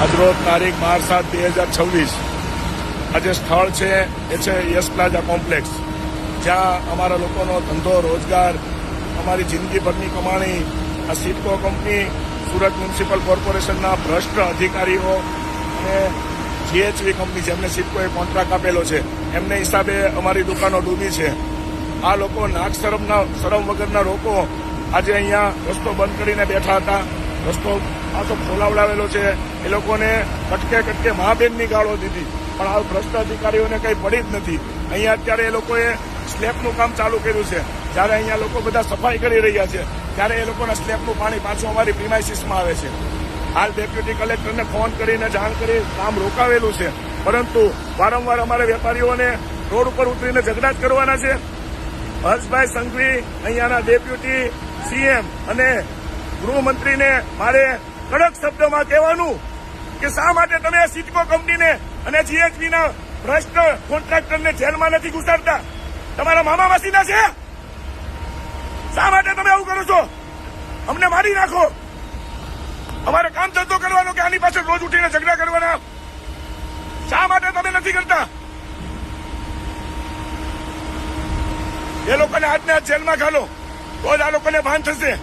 આજરોજ તારીખ 12/7/2026 આજે સ્થળ છે એ છે યસ પ્લાઝા કોમ્પ્લેક્સ, જ્યાં અમારા લોકોનો ધંધો રોજગાર, અમારી જિંદગીભરની કમાણી, આ સિડકો કંપની, સુરત મ્યુનિસિપલ કોર્પોરેશનના ભ્રષ્ટ અધિકારીઓ અને જીએચવી કંપની જેમને સિડકોએ કોન્ટ્રાક્ટ આપેલો છે એમને હિસાબે અમારી દુકાનો ડૂબી છે. આ લોકો નાક શરમ વગરના લોકો આજે અહીંયા રસ્તો બંધ કરીને બેઠા હતા. રસ્તો પાછો ખોલાવડાવેલો છે. એ લોકોને કટકે કટકે મા બેનની ગાળો દીધી, પણ આ ભ્રષ્ટ અધિકારીઓને કંઈ પડી જ નથી. અહીંયા અત્યારે એ લોકોએ સ્લેબનું કામ ચાલુ કર્યું છે. જ્યારે અહીંયા લોકો બધા સફાઈ કરી રહ્યા છે ત્યારે એ લોકોના સ્લેબનું પાણી પાછું અમારી પ્રિમાઇસીસમાં આવે છે. હાલ ડેપ્યુટી કલેક્ટરને ફોન કરીને જાણ કરી કામ રોકાવેલું છે, પરંતુ વારંવાર અમારે વેપારીઓને રોડ ઉપર ઉતરીને ઝઘડા જ કરવાના છે. હર્ષભાઈ સંઘવી અહીંયાના ડેપ્યુટી સીએમ અને ગૃહમંત્રીને મારે કડક શબ્દમાં કહેવાનું કે શા માટે તમે સિડકો કંપનીને અને જીએચવીના ભ્રષ્ટ કોન્ટ્રાક્ટરને જેલમાં નથી ઘુસાડતા? તમારા મામા માસીના છે? શા માટે તમે આવું કરો છો? અમને મારી નાખો. અમારે કામ ધંધો કરવાનો કે આની પાછળ રોજ ઉઠીને ઝઘડા કરવાના? શા માટે તમે નથી કરતા? એ લોકોને આજને આજ જેલમાં ઘાલો, તો જ આ લોકોને ભાન થશે.